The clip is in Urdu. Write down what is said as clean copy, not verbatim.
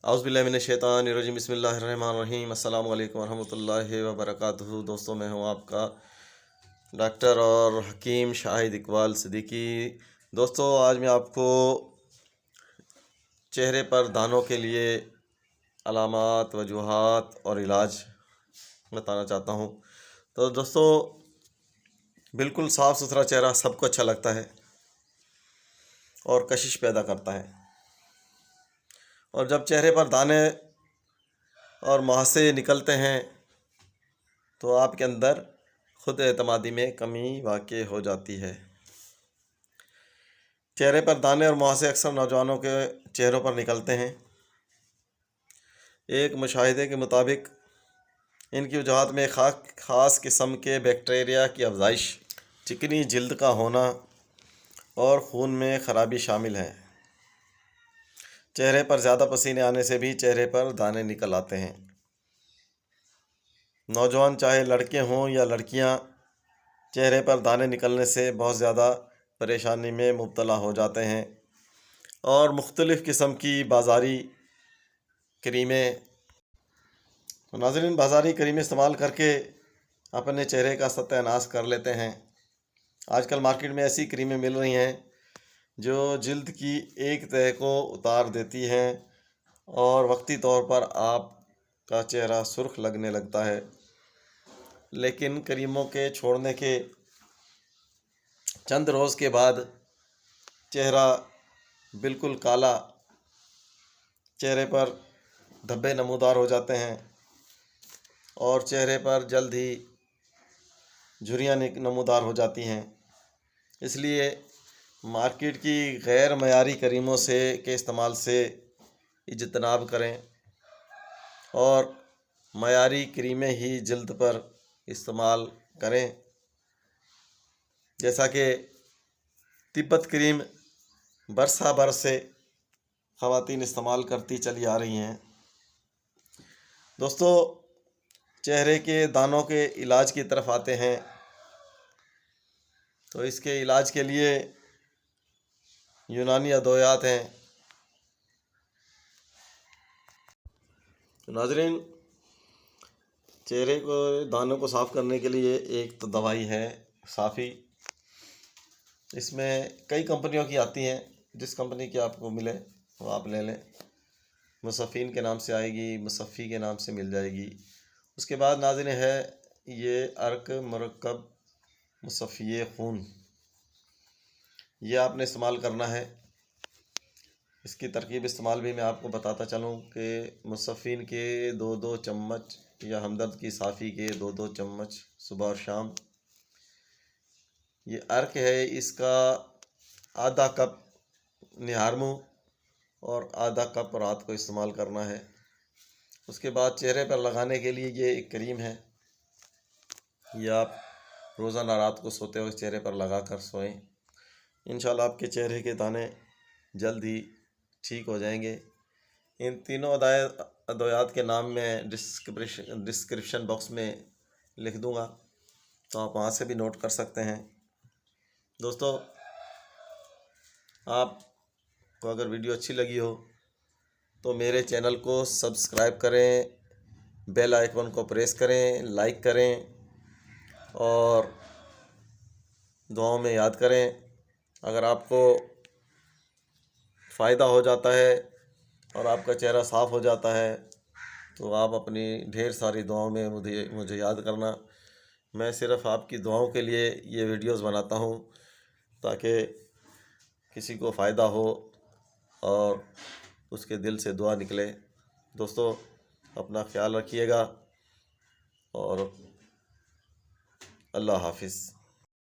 اعوذ باللہ من الشیطان الرجیم، بسم اللہ الرحمن الرحیم۔ السلام علیکم ورحمۃ اللہ وبرکاتہ۔ دوستوں، میں ہوں آپ کا ڈاکٹر اور حکیم شاہد اقبال صدیقی۔ دوستوں، آج میں آپ کو چہرے پر دانوں کے لیے علامات، وجوہات اور علاج بتانا چاہتا ہوں۔ تو دوستوں، بالکل صاف ستھرا چہرہ سب کو اچھا لگتا ہے اور کشش پیدا کرتا ہے، اور جب چہرے پر دانے اور مہاسے نکلتے ہیں تو آپ کے اندر خود اعتمادی میں کمی واقع ہو جاتی ہے۔ چہرے پر دانے اور مہاسے اکثر نوجوانوں کے چہروں پر نکلتے ہیں۔ ایک مشاہدے کے مطابق ان کی وجوہات میں خاص قسم کے بیکٹیریا کی افزائش، چکنی جلد کا ہونا اور خون میں خرابی شامل ہے۔ چہرے پر زیادہ پسینے آنے سے بھی چہرے پر دانے نکل آتے ہیں۔ نوجوان چاہے لڑکے ہوں یا لڑکیاں، چہرے پر دانے نکلنے سے بہت زیادہ پریشانی میں مبتلا ہو جاتے ہیں، اور مختلف قسم کی بازاری کریمیں بازاری کریمیں استعمال کر کے اپنے چہرے کا ستیہ ناش کر لیتے ہیں۔ آج کل مارکیٹ میں ایسی کریمیں مل رہی ہیں جو جلد کی ایک تہہ کو اتار دیتی ہیں اور وقتی طور پر آپ کا چہرہ سرخ لگنے لگتا ہے، لیکن کریموں کے چھوڑنے کے چند روز کے بعد چہرہ بالکل کالا، چہرے پر دھبے نمودار ہو جاتے ہیں اور چہرے پر جلد ہی جھریاں نمودار ہو جاتی ہیں۔ اس لیے مارکیٹ کی غیر معیاری کریموں کے استعمال سے اجتناب کریں اور معیاری کریمیں ہی جلد پر استعمال کریں، جیسا کہ تبت کریم برسہ برس سے خواتین استعمال کرتی چلی آ رہی ہیں۔ دوستو، چہرے کے دانوں کے علاج کی طرف آتے ہیں تو اس کے علاج کے لیے یونانی ادویات ہیں۔ ناظرین، چہرے کو دانوں کو صاف کرنے کے لیے ایک تو دوائی ہے صافی۔ اس میں کئی کمپنیوں کی آتی ہیں، جس کمپنی کی آپ کو ملے وہ آپ لے لیں۔ مصفین کے نام سے آئے گی، مصفی کے نام سے مل جائے گی۔ اس کے بعد ناظرین ہے یہ عرق مرکب مصفی خون، یہ آپ نے استعمال کرنا ہے۔ اس کی ترکیب استعمال بھی میں آپ کو بتاتا چلوں کہ مصفین کے 2 چمچ یا ہمدرد کی صافی کے 2 چمچ صبح اور شام۔ یہ عرق ہے، اس کا آدھا کپ نہار منہ اور آدھا کپ رات کو استعمال کرنا ہے۔ اس کے بعد چہرے پر لگانے کے لیے یہ ایک کریم ہے، یہ آپ روزانہ رات کو سوتے ہوئے چہرے پر لگا کر سوئیں۔ انشاءاللہ آپ کے چہرے کے دانے جلد ہی ٹھیک ہو جائیں گے۔ ان تینوں ادویات کے نام میں ڈسکرپشن باکس میں لکھ دوں گا، تو آپ وہاں سے بھی نوٹ کر سکتے ہیں۔ دوستو، آپ کو اگر ویڈیو اچھی لگی ہو تو میرے چینل کو سبسکرائب کریں، بیل آئیکن کو پریس کریں، لائک کریں اور دعاؤں میں یاد کریں۔ اگر آپ کو فائدہ ہو جاتا ہے اور آپ کا چہرہ صاف ہو جاتا ہے تو آپ اپنی ڈھیر ساری دعاؤں میں مجھے یاد کرنا۔ میں صرف آپ کی دعاؤں کے لیے یہ ویڈیوز بناتا ہوں تاکہ کسی کو فائدہ ہو اور اس کے دل سے دعا نکلے۔ دوستو، اپنا خیال رکھیے گا اور اللہ حافظ۔